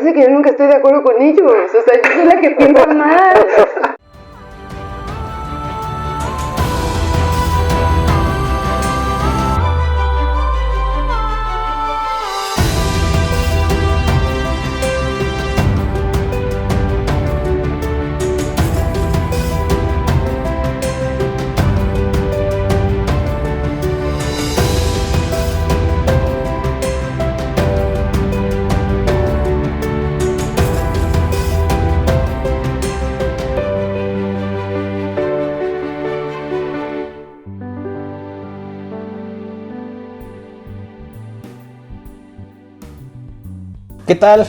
parece que yo nunca estoy de acuerdo con ellos. O sea, yo soy la que piensa mal. ¿Qué tal?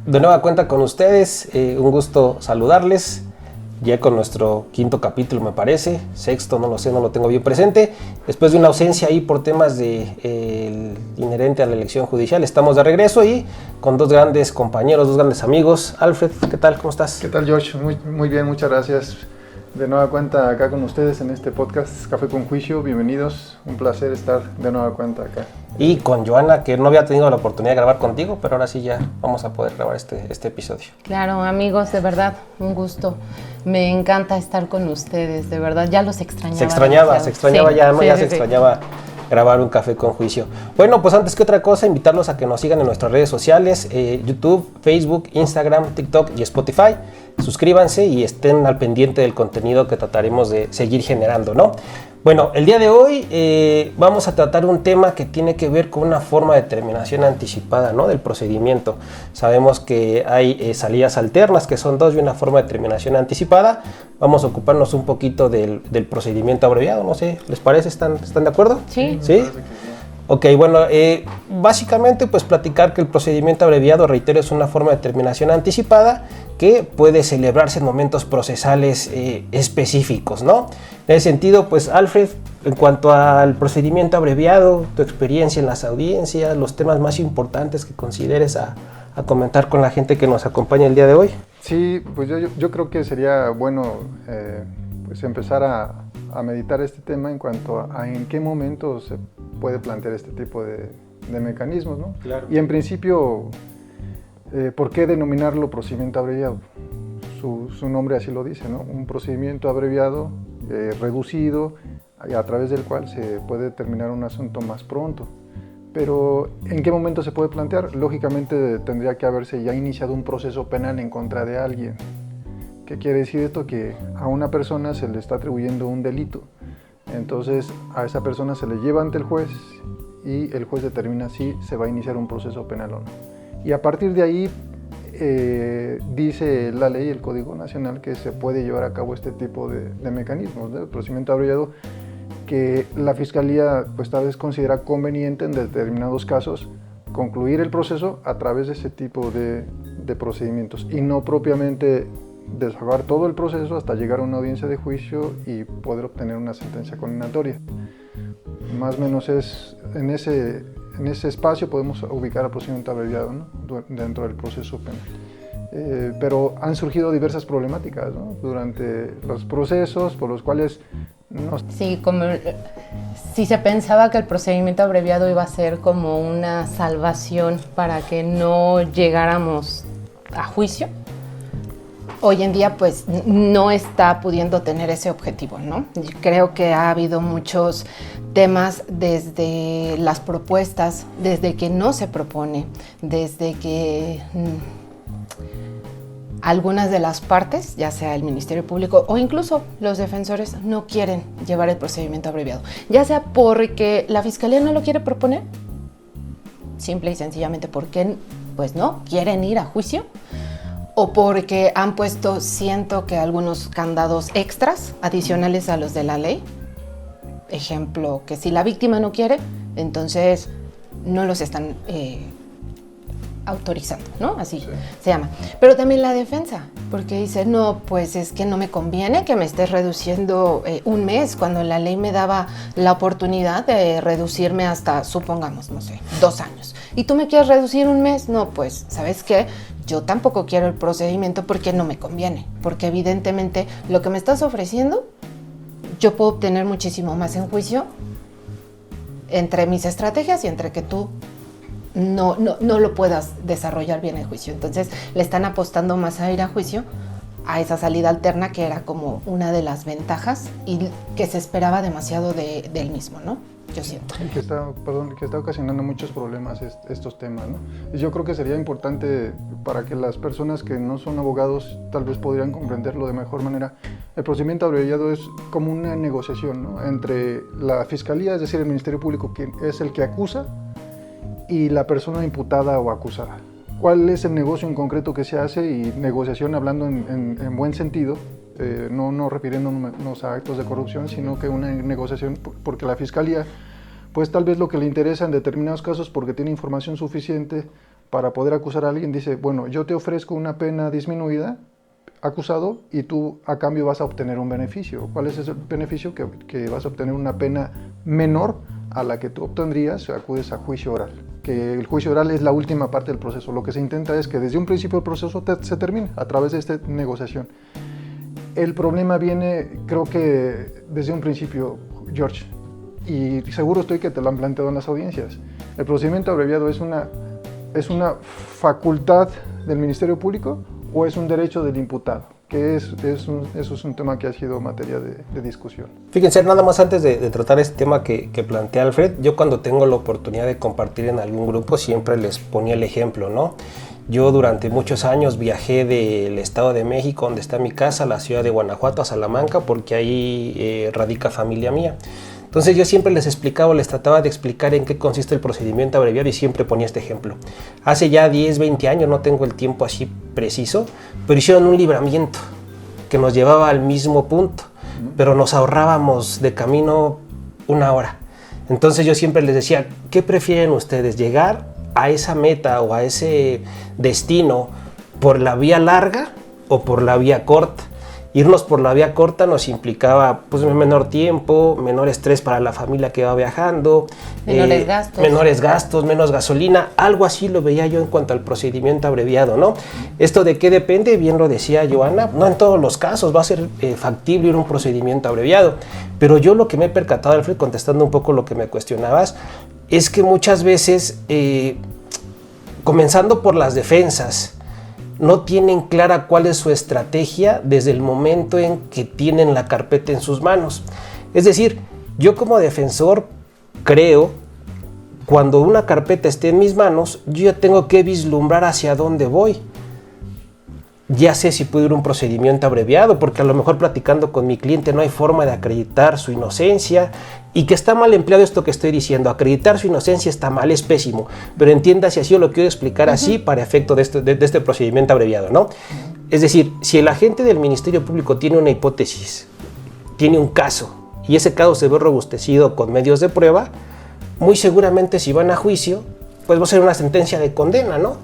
De nueva cuenta con ustedes, un gusto saludarles, ya con nuestro quinto capítulo me parece, sexto, no lo sé, no lo tengo bien presente, después de una ausencia ahí por temas inherente a la elección judicial, estamos de regreso y con dos grandes compañeros, dos grandes amigos. Alfred, ¿qué tal? ¿Cómo estás? ¿Qué tal, George? Muy bien, muchas gracias. De nueva cuenta acá con ustedes en este podcast Café con Juicio, bienvenidos, un placer estar de nueva cuenta acá. Y con Joana, que no había tenido la oportunidad de grabar contigo, pero ahora sí ya vamos a poder grabar este episodio. Claro, amigos, de verdad, un gusto. Me encanta estar con ustedes, de verdad, ya los extrañaba. Se extrañaba sí, ya, ¿no? Sí, Ya sí, se extrañaba grabar un Café con Juicio. Bueno, pues antes que otra cosa, invitarlos a que nos sigan en nuestras redes sociales, YouTube, Facebook, Instagram, TikTok y Spotify. Suscríbanse y estén al pendiente del contenido que trataremos de seguir generando, ¿no? Bueno, el día de hoy vamos a tratar un tema que tiene que ver con una forma de terminación anticipada, ¿no? Del procedimiento. Sabemos que hay salidas alternas, que son dos, y una forma de terminación anticipada. Vamos a ocuparnos un poquito del procedimiento abreviado, no sé, ¿les parece? ¿Están de acuerdo? Sí. ¿Sí? Ok, bueno, básicamente pues platicar que el procedimiento abreviado, reitero, es una forma de terminación anticipada que puede celebrarse en momentos procesales específicos, ¿no? En ese sentido, pues Alfred, en cuanto al procedimiento abreviado, tu experiencia en las audiencias, los temas más importantes que consideres a comentar con la gente que nos acompaña el día de hoy. Sí, pues yo creo que sería bueno pues empezar a meditar este tema en cuanto a en qué momento se puede plantear este tipo de mecanismos, ¿no? Claro. Y en principio, ¿por qué denominarlo procedimiento abreviado? Su nombre así lo dice, ¿no? Un procedimiento abreviado, reducido, a través del cual se puede terminar un asunto más pronto. Pero, ¿en qué momento se puede plantear? Lógicamente tendría que haberse ya iniciado un proceso penal en contra de alguien. ¿Qué quiere decir esto? Que a una persona se le está atribuyendo un delito. Entonces a esa persona se le lleva ante el juez y el juez determina si se va a iniciar un proceso penal o no. Y a partir de ahí dice la ley, el Código Nacional, que se puede llevar a cabo este tipo de mecanismos de procedimiento abreviado, que la Fiscalía pues tal vez considera conveniente en determinados casos concluir el proceso a través de ese tipo de procedimientos y no propiamente deshogar todo el proceso hasta llegar a una audiencia de juicio y poder obtener una sentencia condenatoria. Más o menos es en ese espacio podemos ubicar el procedimiento abreviado, ¿no? Dentro del proceso penal. Pero han surgido diversas problemáticas, ¿no? Durante los procesos por los cuales Sí, como si se pensaba que el procedimiento abreviado iba a ser como una salvación para que no llegáramos a juicio. Hoy en día pues no está pudiendo tener ese objetivo, ¿no? Yo creo que ha habido muchos temas desde las propuestas, desde que no se propone, desde que algunas de las partes, ya sea el Ministerio Público o incluso los defensores, no quieren llevar el procedimiento abreviado, ya sea porque la Fiscalía no lo quiere proponer, simple y sencillamente porque pues no quieren ir a juicio, o porque han puesto, siento que algunos candados extras adicionales a los de la ley. Ejemplo, que si la víctima no quiere, entonces no los están autorizando, ¿no? Así sí. Se llama. Pero también la defensa, porque dice, no, pues es que no me conviene que me estés reduciendo un mes, cuando la ley me daba la oportunidad de reducirme hasta, supongamos, no sé, 2 años. ¿Y tú me quieres reducir un mes? No, pues, ¿sabes qué? Yo tampoco quiero el procedimiento porque no me conviene, porque evidentemente lo que me estás ofreciendo, yo puedo obtener muchísimo más en juicio entre mis estrategias y entre que tú no lo puedas desarrollar bien el juicio. Entonces le están apostando más a ir a juicio, a esa salida alterna que era como una de las ventajas y que se esperaba demasiado del mismo, ¿no? Yo siento. Que está ocasionando muchos problemas estos temas, ¿no? Y yo creo que sería importante para que las personas que no son abogados tal vez podrían comprenderlo de mejor manera. El procedimiento abreviado es como una negociación, ¿no?, entre la Fiscalía, es decir, el Ministerio Público, que es el que acusa, y la persona imputada o acusada. ¿Cuál es el negocio en concreto que se hace? Y negociación hablando en buen sentido, no refiriéndonos a actos de corrupción, sino que una negociación porque la Fiscalía, pues tal vez lo que le interesa en determinados casos, porque tiene información suficiente para poder acusar a alguien, dice, bueno, yo te ofrezco una pena disminuida, acusado, y tú a cambio vas a obtener un beneficio. ¿Cuál es ese beneficio? Que vas a obtener una pena menor a la que tú obtendrías si acudes a juicio oral. Que el juicio oral es la última parte del proceso. Lo que se intenta es que desde un principio el proceso se termine a través de esta negociación. El problema viene, creo que desde un principio, George, y seguro estoy que te lo han planteado en las audiencias. El procedimiento abreviado es una facultad del Ministerio Público o es un derecho del imputado, que eso es un tema que ha sido materia de discusión. Fíjense, nada más antes de tratar este tema que plantea Alfred, yo cuando tengo la oportunidad de compartir en algún grupo siempre les ponía el ejemplo, ¿no? Yo durante muchos años viajé del Estado de México, donde está mi casa, a la ciudad de Guanajuato, a Salamanca, porque ahí radica familia mía. Entonces yo siempre les explicaba, les trataba de explicar en qué consiste el procedimiento abreviado y siempre ponía este ejemplo. Hace ya 10, 20 años, no tengo el tiempo así preciso, pero hicieron un libramiento que nos llevaba al mismo punto, pero nos ahorrábamos de camino 1 hora. Entonces yo siempre les decía, ¿qué prefieren ustedes? ¿Llegar a esa meta o a ese destino por la vía larga o por la vía corta? Irnos por la vía corta nos implicaba pues menor tiempo, menor estrés para la familia que va viajando, menores gastos, menos gasolina, algo así lo veía yo en cuanto al procedimiento abreviado, ¿no? ¿Esto de qué depende? Bien lo decía Joana, no en todos los casos va a ser factible ir un procedimiento abreviado, pero yo lo que me he percatado, Alfred, contestando un poco lo que me cuestionabas, es que muchas veces, comenzando por las defensas, no tienen clara cuál es su estrategia desde el momento en que tienen la carpeta en sus manos. Es decir, yo como defensor creo, cuando una carpeta esté en mis manos, yo ya tengo que vislumbrar hacia dónde voy. Ya sé si puedo ir a un procedimiento abreviado, porque a lo mejor platicando con mi cliente no hay forma de acreditar su inocencia, y que está mal empleado esto que estoy diciendo. Acreditar su inocencia está mal, es pésimo, pero entienda si así yo lo quiero explicar así para efecto de este procedimiento abreviado, ¿no? Es decir, si el agente del Ministerio Público tiene una hipótesis, tiene un caso, y ese caso se ve robustecido con medios de prueba, muy seguramente si van a juicio, pues va a ser una sentencia de condena, ¿no?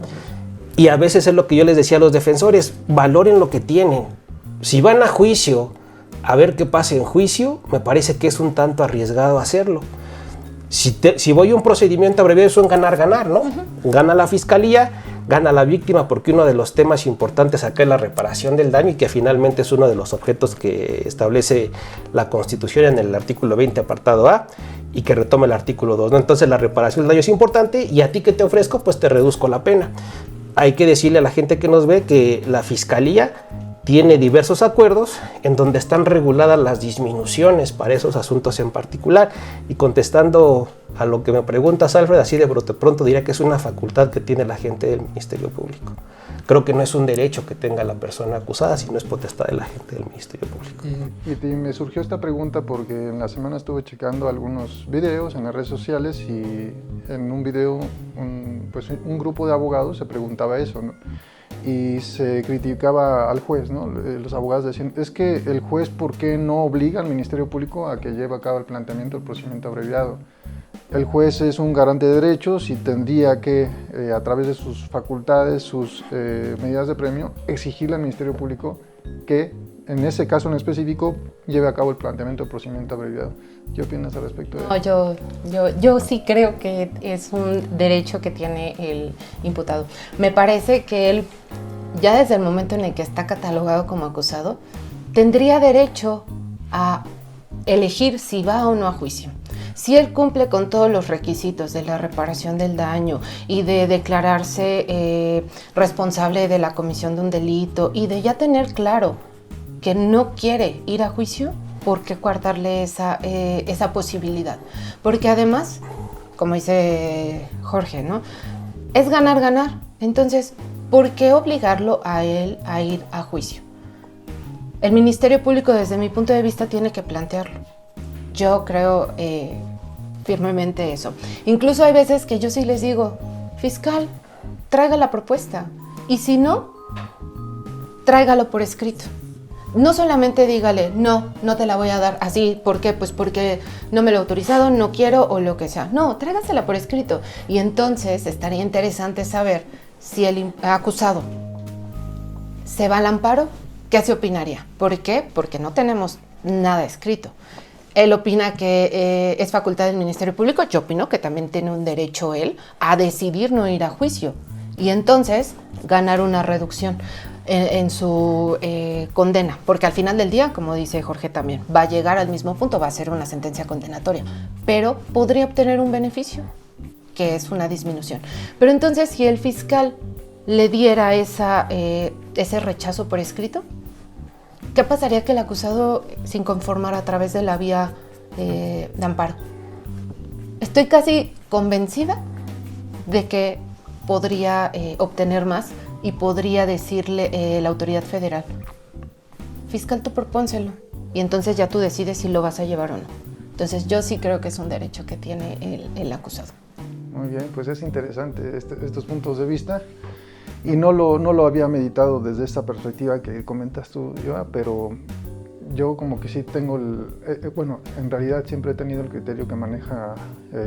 Y a veces es lo que yo les decía a los defensores, valoren lo que tienen. Si van a juicio, a ver qué pasa en juicio, me parece que es un tanto arriesgado hacerlo. Si voy a un procedimiento abreviado, eso es ganar-ganar, ¿no? Gana la fiscalía, gana la víctima, porque uno de los temas importantes acá es la reparación del daño, y que finalmente es uno de los objetos que establece la Constitución en el artículo 20, apartado A, y que retoma el artículo 2, ¿no? Entonces la reparación del daño es importante, y a ti que te ofrezco, pues te reduzco la pena. Hay que decirle a la gente que nos ve que la Fiscalía tiene diversos acuerdos en donde están reguladas las disminuciones para esos asuntos en particular. Y contestando a lo que me preguntas, Alfred, así de pronto diría que es una facultad que tiene la gente del Ministerio Público. Creo que no es un derecho que tenga la persona acusada, sino es potestad de la gente del Ministerio Público. Y me surgió esta pregunta porque en la semana estuve checando algunos videos en las redes sociales, y en un video un grupo de abogados se preguntaba eso, ¿no? Y se criticaba al juez, ¿no? Los abogados decían, es que el juez, ¿por qué no obliga al Ministerio Público a que lleve a cabo el planteamiento del procedimiento abreviado? El juez es un garante de derechos y tendría que, a través de sus facultades, sus medidas de premio, exigirle al Ministerio Público que, en ese caso en específico, lleve a cabo el planteamiento del procedimiento abreviado. ¿Qué opinas al respecto de eso? No, yo sí creo que es un derecho que tiene el imputado. Me parece que él, ya desde el momento en el que está catalogado como acusado, tendría derecho a elegir si va o no a juicio. Si él cumple con todos los requisitos de la reparación del daño y de declararse responsable de la comisión de un delito y de ya tener claro que no quiere ir a juicio, ¿por qué guardarle esa posibilidad? Porque además, como dice Jorge, ¿no? Es ganar, ganar. Entonces, ¿por qué obligarlo a él a ir a juicio? El Ministerio Público, desde mi punto de vista, tiene que plantearlo. Yo creo firmemente eso. Incluso hay veces que yo sí les digo, fiscal, traiga la propuesta. Y si no, tráigalo por escrito. No solamente dígale, no te la voy a dar así. ¿Por qué? Pues porque no me lo he autorizado, no quiero o lo que sea. No, tráigasela por escrito. Y entonces estaría interesante saber si el acusado se va al amparo, ¿qué se opinaría? ¿Por qué? Porque no tenemos nada escrito. Él opina que es facultad del Ministerio Público. Yo opino que también tiene un derecho él a decidir no ir a juicio. Y entonces ganar una reducción en su condena, porque al final del día, como dice Jorge también, va a llegar al mismo punto, va a ser una sentencia condenatoria, pero podría obtener un beneficio, que es una disminución. Pero entonces, si el fiscal le diera ese rechazo por escrito, ¿qué pasaría que el acusado se inconformara a través de la vía de amparo? Estoy casi convencida de que podría obtener más y podría decirle la autoridad federal, fiscal, tú propónselo, y entonces ya tú decides si lo vas a llevar o no. Entonces yo sí creo que es un derecho que tiene el acusado. Muy bien, pues es interesante estos puntos de vista, y no lo había meditado desde esta perspectiva que comentas tú, Joa, pero yo como que sí tengo bueno, en realidad siempre he tenido el criterio que maneja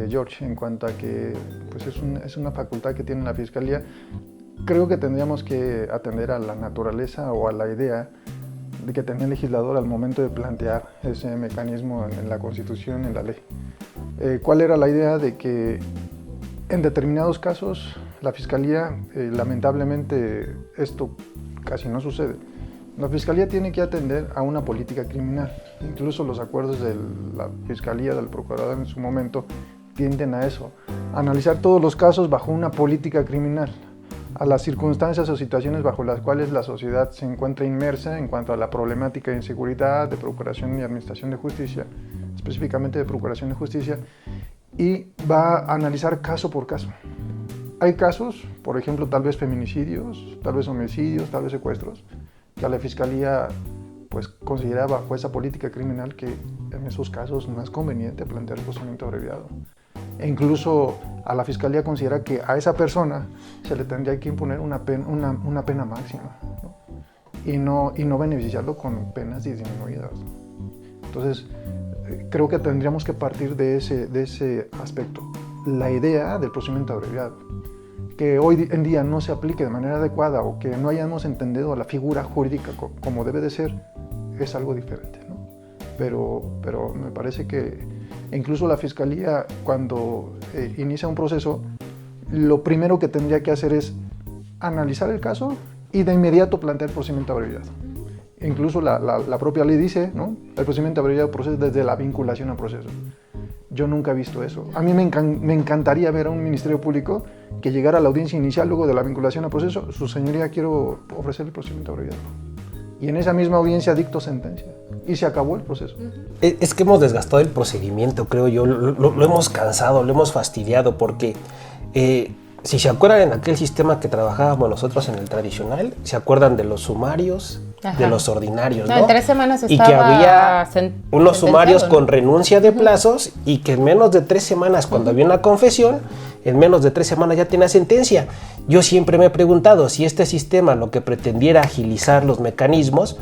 George en cuanto a que pues es una facultad que tiene la Fiscalía. Creo que tendríamos que atender a la naturaleza o a la idea de que tenía el legislador al momento de plantear ese mecanismo en la Constitución, en la ley. ¿Cuál era la idea? De que en determinados casos la Fiscalía, lamentablemente esto casi no sucede, la Fiscalía tiene que atender a una política criminal. Incluso los acuerdos de la Fiscalía, del Procurador en su momento, tienden a eso, a analizar todos los casos bajo una política criminal, a las circunstancias o situaciones bajo las cuales la sociedad se encuentra inmersa en cuanto a la problemática de inseguridad, de procuración y administración de justicia, específicamente de procuración de justicia, y va a analizar caso por caso. Hay casos, por ejemplo, tal vez feminicidios, tal vez homicidios, tal vez secuestros, que a la Fiscalía pues considera bajo esa política criminal que en esos casos no es conveniente plantear el procedimiento abreviado. E incluso a la Fiscalía considera que a esa persona se le tendría que imponer una pena máxima, ¿no? Y no beneficiarlo con penas disminuidas. Entonces, creo que tendríamos que partir de ese aspecto. La idea del procedimiento abreviado, que hoy en día no se aplique de manera adecuada o que no hayamos entendido la figura jurídica como debe de ser, es algo diferente, ¿no? Pero me parece que incluso la Fiscalía, cuando inicia un proceso, lo primero que tendría que hacer es analizar el caso y de inmediato plantear el procedimiento abreviado. Incluso la propia ley dice, ¿no? El procedimiento abreviado procede desde la vinculación al proceso. Yo nunca he visto eso. A mí me encantaría ver a un Ministerio Público que llegara a la audiencia inicial luego de la vinculación al proceso. Su señoría, quiero ofrecer el procedimiento abreviado. Y en esa misma audiencia dicto sentencia. Y se acabó el proceso. Es que hemos desgastado el procedimiento, creo yo. Lo hemos cansado, lo hemos fastidiado, porque si se acuerdan en aquel sistema que trabajábamos nosotros en el tradicional, se acuerdan de los sumarios, Ajá. de los ordinarios, ¿no? En 3 semanas y que había unos sumarios, ¿no?, con renuncia de Uh-huh. plazos, y que en menos de 3 semanas, cuando había una confesión, en menos de 3 semanas ya tenía sentencia. Yo siempre me he preguntado si este sistema lo que pretendiera agilizar los mecanismos,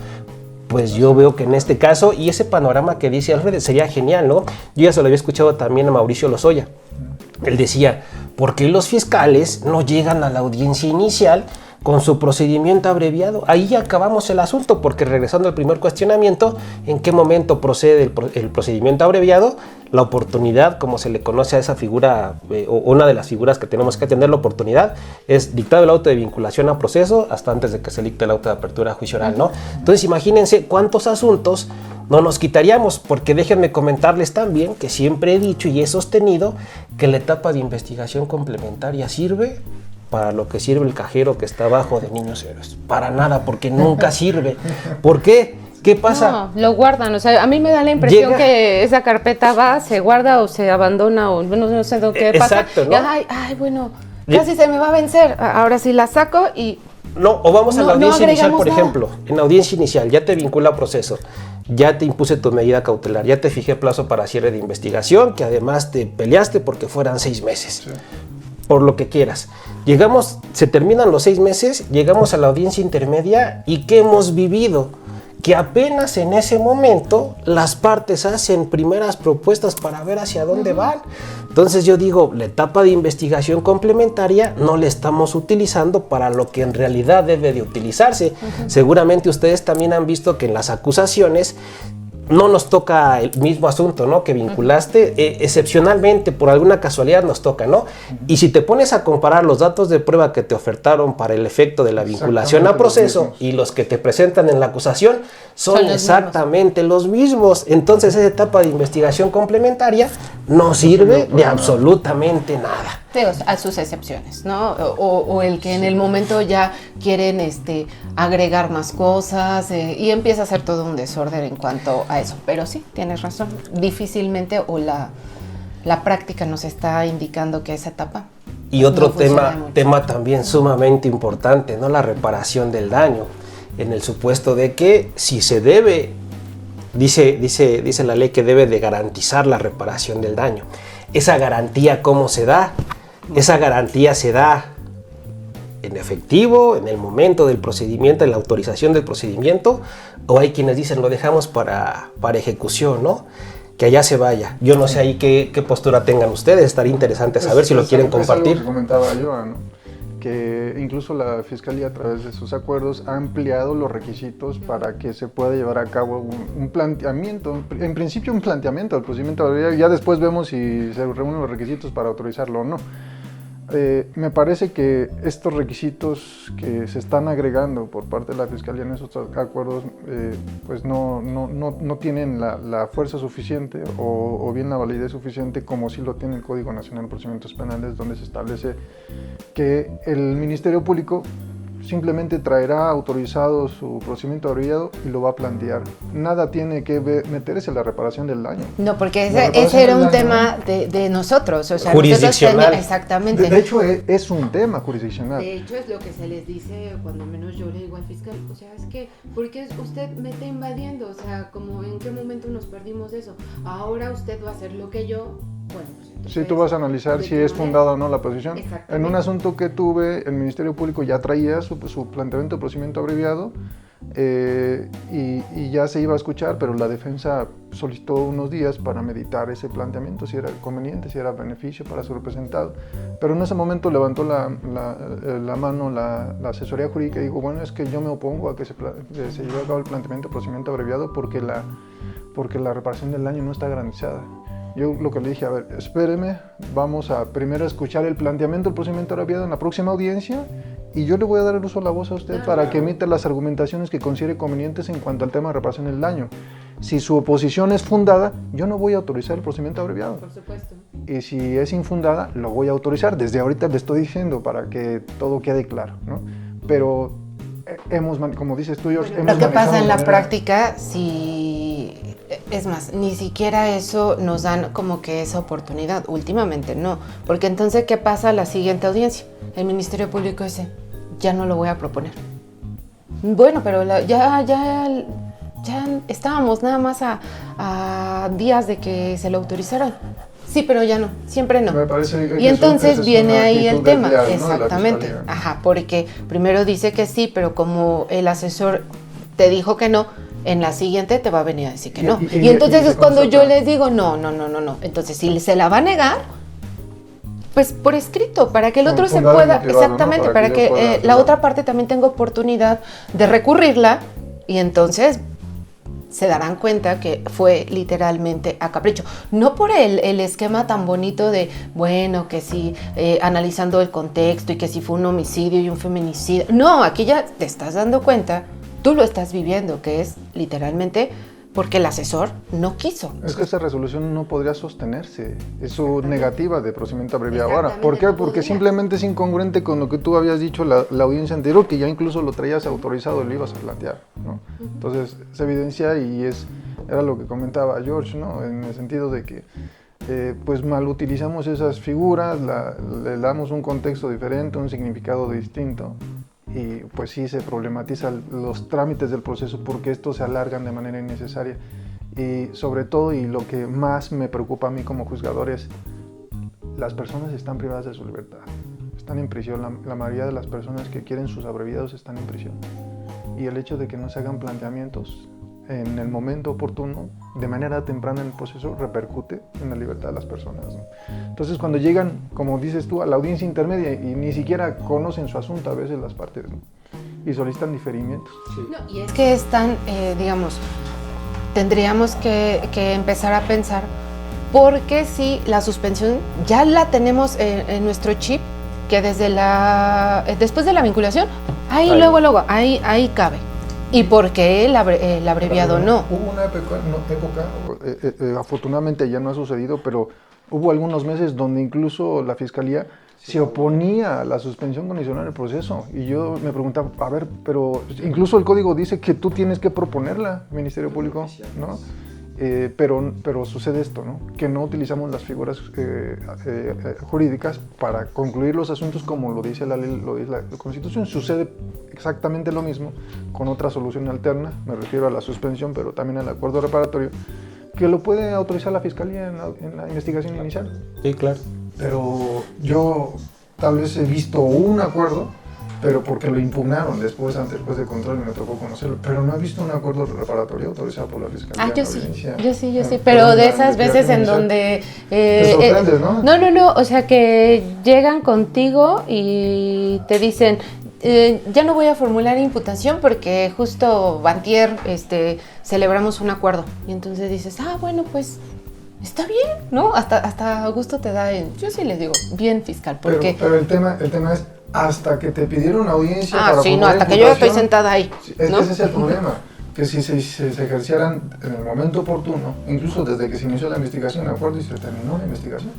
pues yo veo que en este caso, y ese panorama que dice Alfred sería genial, ¿no? Yo ya se lo había escuchado también a Mauricio Lozoya. Él decía, ¿por qué los fiscales no llegan a la audiencia inicial con su procedimiento abreviado? Ahí ya acabamos el asunto, porque regresando al primer cuestionamiento, ¿en qué momento procede el procedimiento abreviado? La oportunidad, como se le conoce a esa figura, o una de las figuras que tenemos que atender, la oportunidad, es dictado el auto de vinculación a proceso hasta antes de que se dicte el auto de apertura a juicio oral, ¿no? Entonces imagínense cuántos asuntos no nos quitaríamos, porque déjenme comentarles también que siempre he dicho y he sostenido que la etapa de investigación complementaria sirve para lo que sirve el cajero que está abajo de Niños Héroes. Para nada, porque nunca sirve. ¿Por qué? ¿Qué pasa? No, lo guardan, o sea, a mí me da la impresión que esa carpeta va, se guarda o se abandona o no sé lo que pasa. Exacto, ¿no? Ay, bueno, casi se me va a vencer, ahora sí la saco y... No, o vamos a la audiencia inicial, por nada. ejemplo. En la audiencia inicial ya te vincula a proceso, ya te impuse tu medida cautelar, ya te fijé plazo para cierre de investigación, que además te peleaste porque fueran 6 meses. Sí. Por lo que quieras. Se terminan los 6 meses, llegamos a la audiencia intermedia y ¿qué hemos vivido? Que apenas en ese momento las partes hacen primeras propuestas para ver hacia dónde van. Entonces yo digo, la etapa de investigación complementaria no la estamos utilizando para lo que en realidad debe de utilizarse. Seguramente ustedes también han visto que en las acusaciones no nos toca el mismo asunto, ¿no? Que vinculaste, excepcionalmente, por alguna casualidad nos toca, ¿no? Y si te pones a comparar los datos de prueba que te ofertaron para el efecto de la vinculación a proceso y los que te presentan en la acusación, son exactamente los mismos. Entonces esa etapa de investigación complementaria no sirve de absolutamente nada. A sus excepciones, ¿no? O el que en el momento ya quieren agregar más cosas y empieza a ser todo un desorden en cuanto a eso. Pero sí, tienes razón. Difícilmente la práctica nos está indicando que esa etapa. Y otro tema también sumamente importante, ¿no? La reparación del daño. En el supuesto de que si se debe, dice la ley que debe de garantizar la reparación del daño. Esa garantía, ¿cómo se da? Esa garantía se da en efectivo, en el momento del procedimiento, en la autorización del procedimiento, o hay quienes dicen lo dejamos para ejecución, ¿no? Que allá se vaya. Yo no sé ahí qué postura tengan ustedes, estaría interesante saber si lo quieren compartir. Es algo que comentaba yo, ¿no? Que incluso la Fiscalía a través de sus acuerdos ha ampliado los requisitos para que se pueda llevar a cabo un planteamiento, en principio un planteamiento del procedimiento, ya después vemos si se reúnen los requisitos para autorizarlo o no. Me parece que estos requisitos que se están agregando por parte de la Fiscalía en esos acuerdos pues no tienen la fuerza suficiente o bien la validez suficiente como sí lo tiene el Código Nacional de Procedimientos Penales, donde se establece que el Ministerio Público simplemente traerá autorizado su procedimiento abreviado y lo va a plantear. Nada tiene que meterse en la reparación del daño. No, porque ese era un tema de nosotros. O sea, jurisdiccional. Exactamente. De hecho, es un tema jurisdiccional. De hecho, es lo que se les dice cuando menos yo le digo al fiscal. O sea, es que, ¿por qué usted me está invadiendo? O sea, como ¿en qué momento nos perdimos de eso? Ahora usted va a hacer lo que yo... Bueno, pues sí, tú vas a analizar si es fundada o no la posición. En un asunto que tuve, el Ministerio Público ya traía su planteamiento de procedimiento abreviado y ya se iba a escuchar, pero la defensa solicitó unos días para meditar ese planteamiento, si era conveniente, si era beneficio para su representado. Pero en ese momento levantó la mano la asesoría jurídica y dijo, bueno, es que yo me opongo a que se lleve a cabo el planteamiento de procedimiento abreviado porque la reparación del daño no está garantizada. Yo lo que le dije, a ver, espéreme, vamos a primero escuchar el planteamiento del procedimiento abreviado en la próxima audiencia y yo le voy a dar el uso de la voz a usted para que emita las argumentaciones que considere convenientes en cuanto al tema de reparación del daño. Si su oposición es fundada, yo no voy a autorizar el procedimiento abreviado. Por supuesto. Y si es infundada, lo voy a autorizar. Desde ahorita le estoy diciendo para que todo quede claro, ¿no? Pero como dices tú, George, lo que pasa en la práctica, es más, ni siquiera eso nos dan como que esa oportunidad, últimamente no, porque entonces ¿qué pasa a la siguiente audiencia? El Ministerio Público dice, ya no lo voy a proponer. Bueno, pero ya estábamos nada más a días de que se lo autorizaran. Sí, pero ya no, siempre no. Me parece y entonces viene ahí el tema, ¿no? exactamente. Ajá, porque primero dice que sí, pero como el asesor te dijo que no, en la siguiente te va a venir a decir que no. Y entonces es cuando yo les digo, no. Entonces, si se la va a negar, pues por escrito, para que el otro se pueda, exactamente, ¿no? para que la otra parte también tenga oportunidad de recurrirla y entonces se darán cuenta que fue literalmente a capricho. No por el esquema tan bonito de, bueno, que sí, analizando el contexto y que si fue un homicidio y un feminicidio. No, aquí ya te estás dando cuenta, tú lo estás viviendo, que es literalmente porque el asesor no quiso. Es que esa resolución no podría sostenerse, es su negativa de procedimiento abreviado. Ahora, Exactamente, ¿por qué? no Porque podría. simplemente es incongruente con lo que tú habías dicho la audiencia anterior, que ya incluso lo traías autorizado y lo ibas a plantear, ¿no? Entonces, se evidencia y era lo que comentaba George, ¿no? En el sentido de que pues mal utilizamos esas figuras, le damos un contexto diferente, un significado distinto, y pues sí se problematizan los trámites del proceso porque estos se alargan de manera innecesaria. Y sobre todo, y lo que más me preocupa a mí como juzgador es, las personas están privadas de su libertad, están en prisión, la mayoría de las personas que quieren sus abreviados están en prisión. Y el hecho de que no se hagan planteamientos en el momento oportuno, de manera temprana en el proceso, repercute en la libertad de las personas, ¿no? Entonces, cuando llegan, como dices tú, a la audiencia intermedia y ni siquiera conocen su asunto a veces las partes, ¿no? Y solicitan diferimientos. No, y Es que están, digamos, tendríamos que empezar a pensar, porque si la suspensión ya la tenemos en nuestro chip, que después de la vinculación, ahí luego, ahí cabe. ¿Y por qué el abreviado no? Hubo una época, afortunadamente ya no ha sucedido, pero hubo algunos meses donde incluso la Fiscalía se oponía a la suspensión condicional del proceso. Y yo me preguntaba, a ver, pero incluso el código dice que tú tienes que proponerla, Ministerio Público, ¿no? Pero sucede esto, ¿no? Que no utilizamos las figuras jurídicas para concluir los asuntos como lo dice la ley, lo dice la Constitución. Sucede exactamente lo mismo con otra solución alterna, me refiero a la suspensión, pero también al acuerdo reparatorio, que lo puede autorizar la Fiscalía en la investigación inicial. Sí, claro. Pero yo tal vez he visto un acuerdo, pero porque lo impugnaron después de control y me tocó conocerlo, pero no he visto un acuerdo reparatorio autorizado por la Fiscalía. Yo sí, pero de esas veces en donde... Te sorprendes, ¿no? No, o sea que llegan contigo y te dicen, ya no voy a formular imputación porque justo antier celebramos un acuerdo, y entonces dices, bueno, pues está bien, ¿no? Hasta gusto te da yo sí les digo, bien fiscal, porque... Pero el tema es, hasta que te pidieron audiencia para sí, no, formular hasta que yo estoy imputación, sentada ahí, ¿no? Ese es el problema, que si se ejercieran en el momento oportuno, incluso desde que se inició la investigación, ¿de acuerdo? Y se terminó la investigación,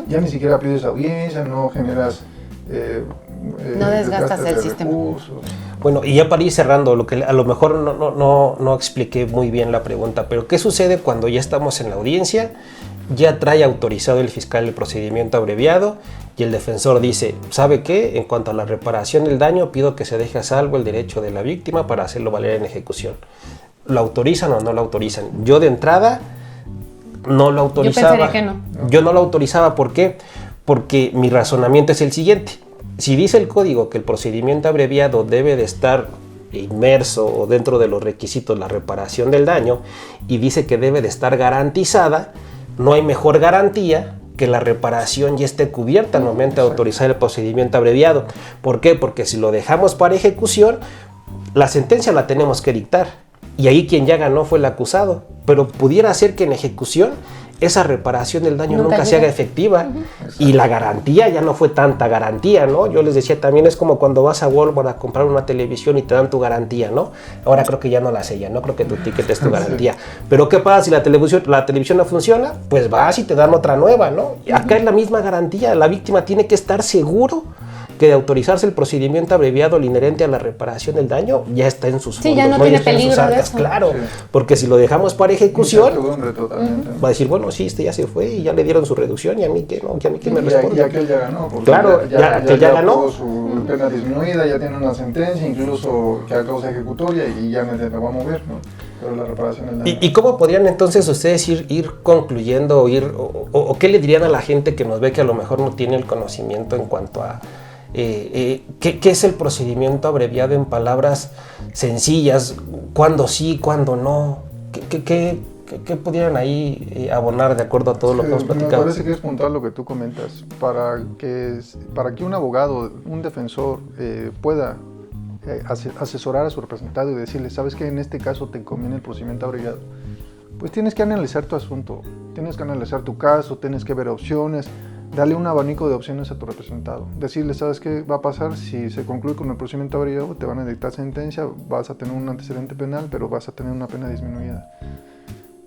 ya ni siquiera pides audiencia, no generas... no desgastas el sistema. Bueno, y ya para ir cerrando, lo que a lo mejor no expliqué muy bien la pregunta, pero ¿qué sucede cuando ya estamos en la audiencia? Ya trae autorizado el fiscal el procedimiento abreviado y el defensor dice, ¿sabe qué? En cuanto a la reparación del daño, pido que se deje a salvo el derecho de la víctima para hacerlo valer en ejecución. ¿Lo autorizan o no lo autorizan? Yo de entrada no lo autorizaba. Yo pensaría que no. Yo no lo autorizaba, ¿por qué? Porque mi razonamiento es el siguiente. Si dice el código que el procedimiento abreviado debe de estar inmerso o dentro de los requisitos la reparación del daño y dice que debe de estar garantizada, no hay mejor garantía que la reparación ya esté cubierta al momento de autorizar el procedimiento abreviado. ¿Por qué? Porque si lo dejamos para ejecución, la sentencia la tenemos que dictar y ahí quien ya ganó fue el acusado, pero pudiera ser que en ejecución esa reparación del daño nunca se haga efectiva y la garantía ya no fue tanta garantía, ¿no? Yo les decía, también es como cuando vas a Walmart a comprar una televisión y te dan tu garantía, ¿no? Ahora creo que ya no la sellan, no creo que tu ticket es tu garantía. Pero ¿qué pasa si la televisión no funciona? Pues vas y te dan otra nueva, ¿no? Y acá es la misma garantía, la víctima tiene que estar seguro que de autorizarse el procedimiento abreviado al inherente a la reparación del daño, ya está en sus fondos, ya no tiene está en sus peligro de arcas, eso. claro, Sí. porque si lo dejamos para ejecución, Totalmente. va a decir, bueno, sí, ya se fue y ya le dieron su reducción y a mí qué, ¿no? Que a mí qué me Y responde. aquel ya ganó, porque Claro, aquel ya ganó. tuvo su pena disminuida, ya tiene una sentencia, incluso que a causa ejecutoria y ya me va a mover, ¿no? Pero la reparación es la... ¿Y cómo podrían entonces ustedes ir concluyendo o qué le dirían a la gente que nos ve que a lo mejor no tiene el conocimiento en cuanto a ¿qué es el procedimiento abreviado en palabras sencillas? ¿Cuándo sí, cuándo no? ¿Qué pudieran ahí abonar de acuerdo a todo lo que hemos platicado? Me parece que es puntual lo que tú comentas. Para que un abogado, un defensor pueda asesorar a su representado y decirle, ¿sabes qué? En este caso te conviene el procedimiento abreviado. Pues tienes que analizar tu asunto, tienes que analizar tu caso, tienes que ver opciones, darle un abanico de opciones a tu representado. Decirle, ¿sabes qué va a pasar si se concluye con el procedimiento abreviado? Te van a dictar sentencia, vas a tener un antecedente penal, pero vas a tener una pena disminuida.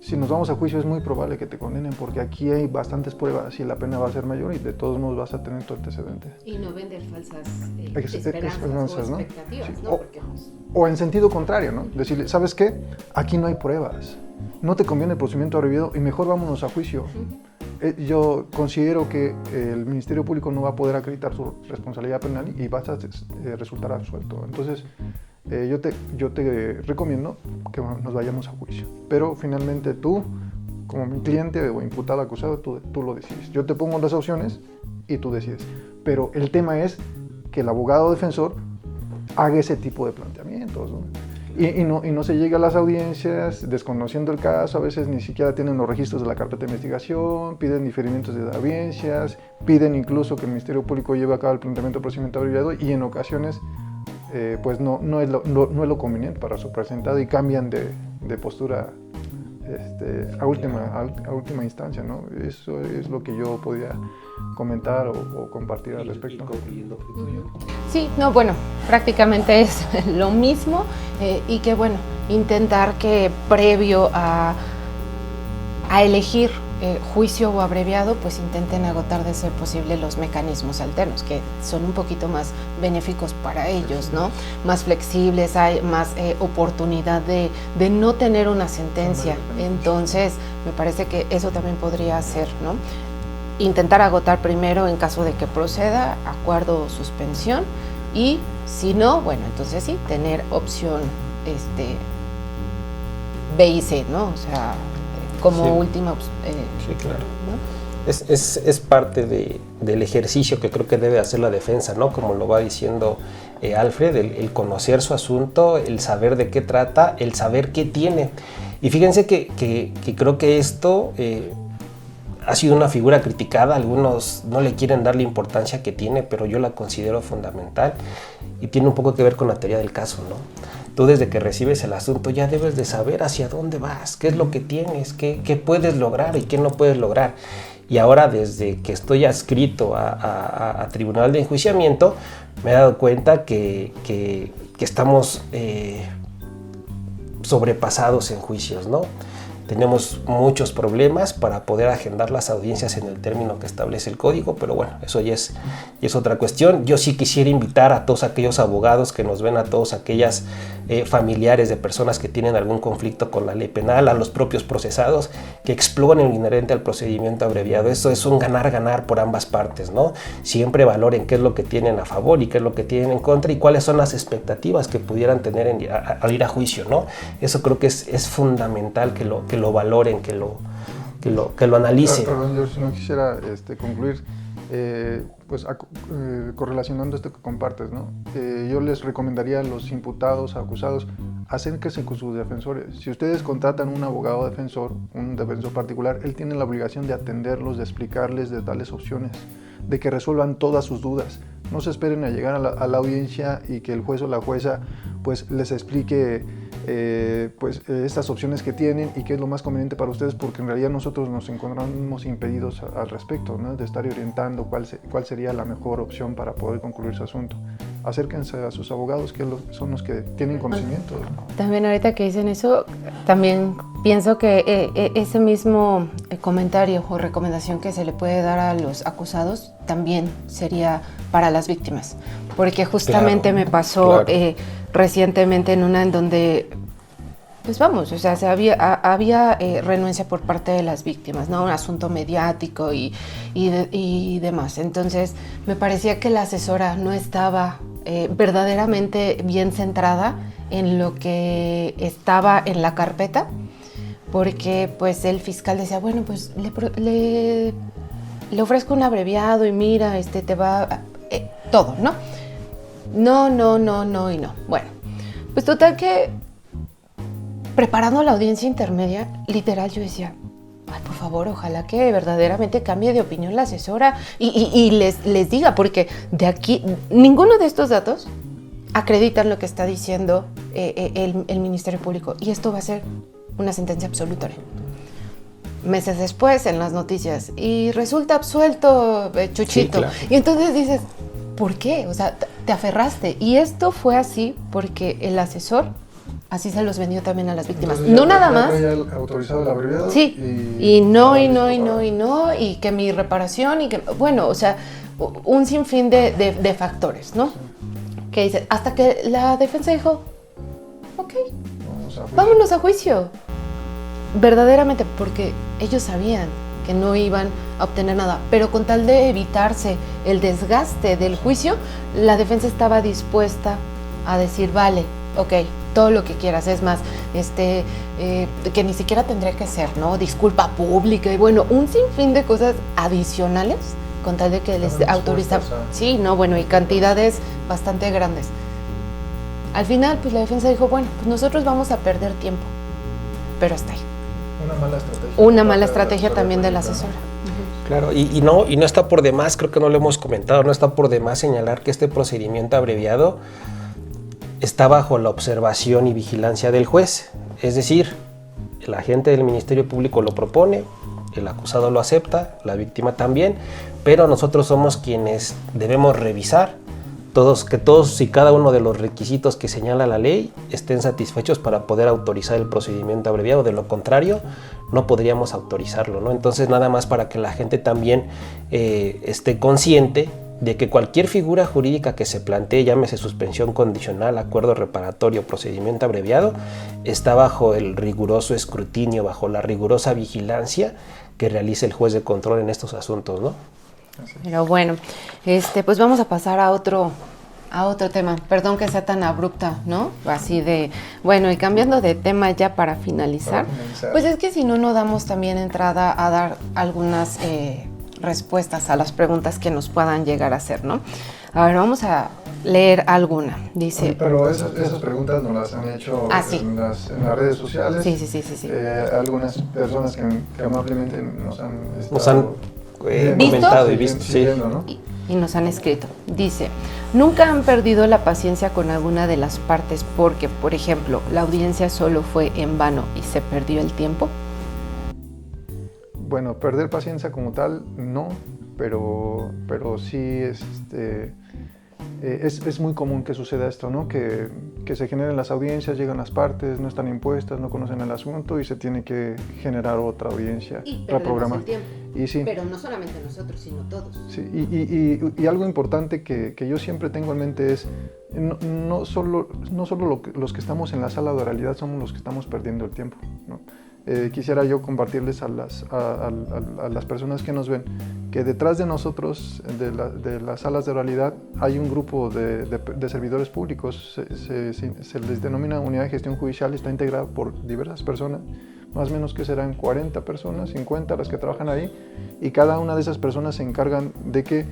si nos vamos a juicio es muy probable que te condenen porque aquí hay bastantes pruebas y la pena va a ser mayor y de todos modos vas a tener tu antecedente. Y no vender falsas esperanzas, o ¿no? expectativas, Sí. ¿no? Porque, pues, O en sentido contrario, ¿no? Decirle, ¿sabes qué? Aquí no hay pruebas, no te conviene el procedimiento abreviado y mejor vámonos a juicio. Yo considero que el Ministerio Público no va a poder acreditar su responsabilidad penal y vas a resultar absuelto. Entonces, yo te recomiendo que nos vayamos a juicio. Pero finalmente tú, como mi cliente o imputado, acusado, tú lo decides. Yo te pongo las opciones y tú decides. Pero el tema es que el abogado defensor haga ese tipo de planteamientos, ¿no? Y no se llega a las audiencias desconociendo el caso, a veces ni siquiera tienen los registros de la carpeta de investigación, piden diferimientos de audiencias, piden incluso que el Ministerio Público lleve a cabo el planteamiento de procedimiento abreviado y en ocasiones pues no es lo conveniente para su presentado y cambian de postura a última instancia, ¿no? Eso es lo que yo podría comentar o compartir al respecto. Sí, no, bueno, prácticamente es lo mismo y que bueno, intentar que previo a elegir juicio o abreviado, pues intenten agotar de ser posible los mecanismos alternos, que son un poquito más benéficos para ellos, ¿no? Más flexibles, hay más oportunidad de no tener una sentencia. Entonces, me parece que eso también podría ser, ¿no? Intentar agotar primero en caso de que proceda, acuerdo o suspensión, y si no, bueno, entonces sí, tener opción B y C, ¿no? O sea, como sí. Última opción. Sí, claro. ¿No? Es parte del ejercicio que creo que debe hacer la defensa, ¿no? Como lo va diciendo Alfred, el conocer su asunto, el saber de qué trata, el saber qué tiene. Y fíjense que creo que esto ha sido una figura criticada, algunos no le quieren dar la importancia que tiene, pero yo la considero fundamental y tiene un poco que ver con la teoría del caso, ¿no? Tú desde que recibes el asunto ya debes de saber hacia dónde vas, qué es lo que tienes, qué puedes lograr y qué no puedes lograr. Y ahora desde que estoy adscrito a Tribunal de Enjuiciamiento, me he dado cuenta que estamos sobrepasados en juicios, ¿no? Tenemos muchos problemas para poder agendar las audiencias en el término que establece el código, pero bueno, eso ya es otra cuestión. Yo sí quisiera invitar a todos aquellos abogados que nos ven, a todos aquellas familiares de personas que tienen algún conflicto con la ley penal, a los propios procesados, que exploren lo inherente al procedimiento abreviado. Eso es un ganar-ganar por ambas partes, ¿no? Siempre valoren qué es lo que tienen a favor y qué es lo que tienen en contra y cuáles son las expectativas que pudieran tener al ir a juicio, ¿no? Eso creo que es fundamental que lo valoren, que lo analicen. Perdón, yo si no quisiera concluir, correlacionando esto que compartes, ¿no? Yo les recomendaría a los imputados, acusados, acérquense con sus defensores. Si ustedes contratan un abogado defensor, un defensor particular, él tiene la obligación de atenderlos, de explicarles, de darles opciones, de que resuelvan todas sus dudas. No se esperen a llegar a la audiencia y que el juez o la jueza pues les explique estas opciones que tienen y qué es lo más conveniente para ustedes, porque en realidad nosotros nos encontramos impedidos al respecto, ¿no? De estar orientando cuál sería la mejor opción para poder concluir su asunto. Acérquense a sus abogados, que son los que tienen conocimiento. También ahorita que dicen eso, también pienso que ese mismo comentario o recomendación que se le puede dar a los acusados también sería para las víctimas, porque justamente me pasó recientemente en una en donde, pues vamos, o sea, había renuencia por parte de las víctimas, ¿no? Un asunto mediático y demás. Entonces, me parecía que la asesora no estaba verdaderamente bien centrada en lo que estaba en la carpeta, porque pues el fiscal decía, bueno, pues le ofrezco un abreviado y mira, te va todo, ¿no? No y no. Bueno, pues total que preparando la audiencia intermedia, literal yo decía, ay, por favor, ojalá que verdaderamente cambie de opinión la asesora y les diga, porque de aquí, ninguno de estos datos acreditan lo que está diciendo el Ministerio Público, y esto va a ser una sentencia absolutoria. Meses después, en las noticias, y resulta absuelto Chuchito. Sí, claro. Y entonces dices, ¿por qué? O sea, te aferraste. Y esto fue así porque el asesor así se los vendió también a las víctimas. Entonces, No ya- nada ya más. traía el autorizado el abreviado. Sí, y no, y que mi reparación, y que, bueno, o sea, un sinfín de factores, ¿no? Que dice, hasta que la defensa dijo, ok, Vamos a juicio. vámonos a juicio. Verdaderamente, porque ellos sabían que no iban a obtener nada, pero con tal de evitarse el desgaste del juicio, la defensa estaba dispuesta a decir, vale, ok, todo lo que quieras, es más, que ni siquiera tendría que ser, ¿no? Disculpa pública y bueno, un sinfín de cosas adicionales con tal de que les Estaban autoriza. dispuestos a- Sí, no, bueno, y cantidades bastante grandes. Al final, pues la defensa dijo, bueno, pues nosotros vamos a perder tiempo, pero hasta ahí. Una mala estrategia. Una mala estrategia también del asesor. Claro, y no está por demás, creo que no lo hemos comentado, no está por demás señalar que este procedimiento abreviado está bajo la observación y vigilancia del juez. Es decir, el agente del Ministerio Público lo propone, el acusado lo acepta, la víctima también, pero nosotros somos quienes debemos revisar que todos y cada uno de los requisitos que señala la ley estén satisfechos para poder autorizar el procedimiento abreviado. De lo contrario, no podríamos autorizarlo, ¿no? Entonces, nada más para que la gente también esté consciente de que cualquier figura jurídica que se plantee, llámese suspensión condicional, acuerdo reparatorio, procedimiento abreviado, está bajo el riguroso escrutinio, bajo la rigurosa vigilancia que realice el juez de control en estos asuntos, ¿no? Pero bueno, pues vamos a pasar a otro tema. Perdón que sea tan abrupta, ¿no? Así de, bueno, y cambiando de tema ya para finalizar, pues es que si no, no damos también entrada a dar algunas respuestas a las preguntas que nos puedan llegar a hacer, ¿no? A ver, vamos a leer alguna. Dice... Oye, pero esas preguntas nos las han hecho sí. en las redes sociales. Sí. Algunas personas que amablemente nos han comentado y visto, sí. siguiendo, ¿no? Y nos han escrito. Dice, ¿nunca han perdido la paciencia con alguna de las partes porque, por ejemplo, la audiencia solo fue en vano y se perdió el tiempo? Bueno, perder paciencia como tal, no, pero sí es muy común que suceda esto, ¿no? Que se generen las audiencias, llegan las partes, no están impuestas, no conocen el asunto y se tiene que generar otra audiencia, Y perdemos reprogramar. el tiempo. Y sí, Pero no solamente nosotros, sino todos. sí, y algo importante que yo siempre tengo en mente es, no solo los que estamos en la sala de oralidad somos los que estamos perdiendo el tiempo, ¿no? Quisiera yo compartirles a las personas que nos ven que detrás de nosotros, de las salas de oralidad, hay un grupo de servidores públicos, se les denomina unidad de gestión judicial, está integrada por diversas personas, más o menos que serán 40 personas, 50 las que trabajan ahí, y cada una de esas personas se encargan de que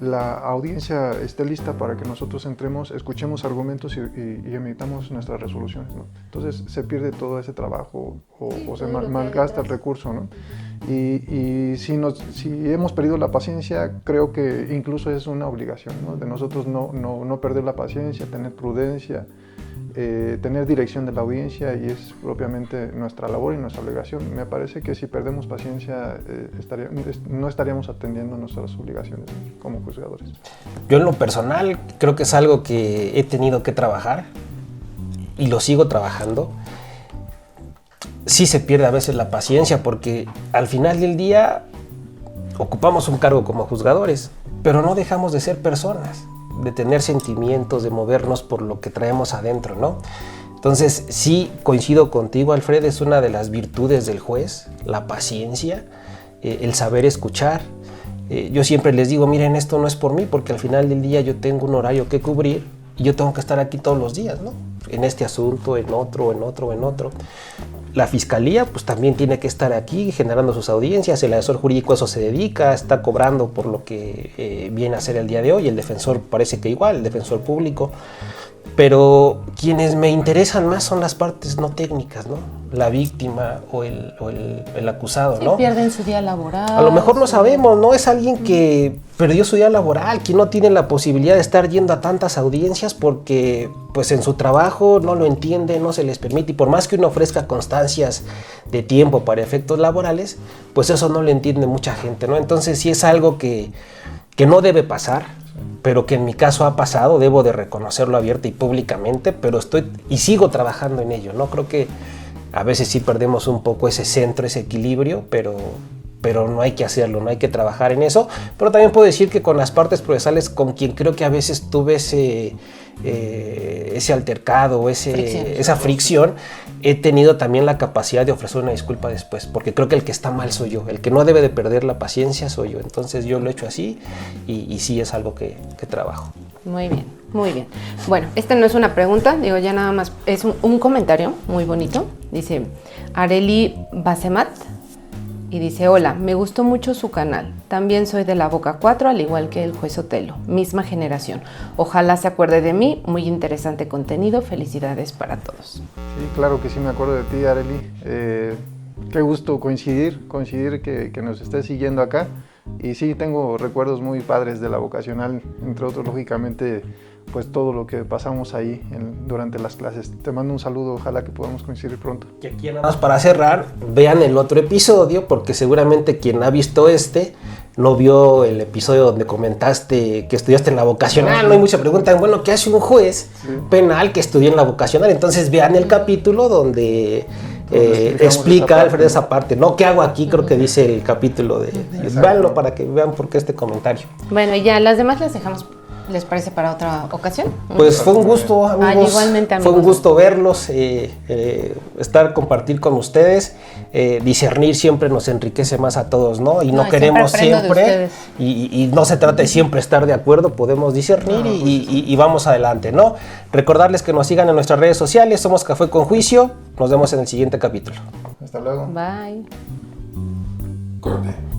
la audiencia esté lista para que nosotros entremos, escuchemos argumentos y emitamos nuestras resoluciones, ¿no? Entonces se pierde todo ese trabajo o se malgasta el recurso, ¿no? Y si hemos perdido la paciencia, creo que incluso es una obligación, ¿no? De nosotros no perder la paciencia, tener prudencia, tener dirección de la audiencia, y es propiamente nuestra labor y nuestra obligación. Me parece que si perdemos paciencia no estaríamos atendiendo nuestras obligaciones como juzgadores. Yo en lo personal creo que es algo que he tenido que trabajar y lo sigo trabajando. Sí se pierde a veces la paciencia porque al final del día ocupamos un cargo como juzgadores, pero no dejamos de ser personas, de tener sentimientos, de movernos por lo que traemos adentro, ¿no? Entonces sí coincido contigo, Alfred, es una de las virtudes del juez, la paciencia, el saber escuchar. Yo siempre les digo, miren, esto no es por mí, porque al final del día yo tengo un horario que cubrir y yo tengo que estar aquí todos los días, ¿no? En este asunto, en otro. La fiscalía pues también tiene que estar aquí generando sus audiencias, el asesor jurídico a eso se dedica, está cobrando por lo que viene a hacer el día de hoy, el defensor parece que igual, el defensor público, pero quienes me interesan más son las partes no técnicas, ¿no? La víctima o el acusado, Sí, ¿no? pierden su día laboral. A lo mejor no sabemos, ¿no? Es alguien que perdió su día laboral, que no tiene la posibilidad de estar yendo a tantas audiencias porque pues en su trabajo no lo entiende, no se les permite, y por más que uno ofrezca constancias de tiempo para efectos laborales, pues eso no lo entiende mucha gente, ¿no? Entonces sí es algo que no debe pasar, pero que en mi caso ha pasado, debo de reconocerlo abierta y públicamente, pero estoy y sigo trabajando en ello, ¿no? Creo que a veces sí perdemos un poco ese centro, ese equilibrio, pero no hay que hacerlo, no hay que trabajar en eso. Pero también puedo decir que con las partes procesales, con quien creo que a veces tuve ese altercado, esa fricción, he tenido también la capacidad de ofrecer una disculpa después, porque creo que el que está mal soy yo, el que no debe de perder la paciencia soy yo. Entonces yo lo he hecho así y sí es algo que trabajo. Muy bien, muy bien. Bueno, esta no es una pregunta, digo ya nada más, es un comentario muy bonito. Dice Areli Basemat y dice: hola, me gustó mucho su canal. También soy de la Boca 4, al igual que el juez Otelo, misma generación. Ojalá se acuerde de mí, muy interesante contenido, felicidades para todos. Sí, claro que sí me acuerdo de ti, Areli. Qué gusto coincidir que nos estés siguiendo acá. Y sí, tengo recuerdos muy padres de la vocacional, entre otros, lógicamente, pues todo lo que pasamos ahí durante las clases. Te mando un saludo, ojalá que podamos coincidir pronto. Y aquí nada más para cerrar, vean el otro episodio, porque seguramente quien ha visto no vio el episodio donde comentaste que estudiaste en la vocacional, ¿no? Y muchos preguntan, bueno, ¿qué hace un juez penal que estudia en la vocacional? Entonces vean el capítulo donde explica Alfredo esa parte, ¿no? ¿Qué hago aquí? Creo que dice el capítulo de véanlo para que vean por qué este comentario. Bueno, y ya las demás las dejamos, ¿les parece para otra ocasión? Pues fue un gusto, amigos. Igualmente, amigos. Fue un gusto verlos, compartir con ustedes. Discernir siempre nos enriquece más a todos, ¿no? Y no queremos siempre, y no se trata de siempre estar de acuerdo, podemos discernir y vamos adelante, ¿no? Recordarles que nos sigan en nuestras redes sociales, somos Café con Juicio, nos vemos en el siguiente capítulo. Hasta luego. Bye. Corte.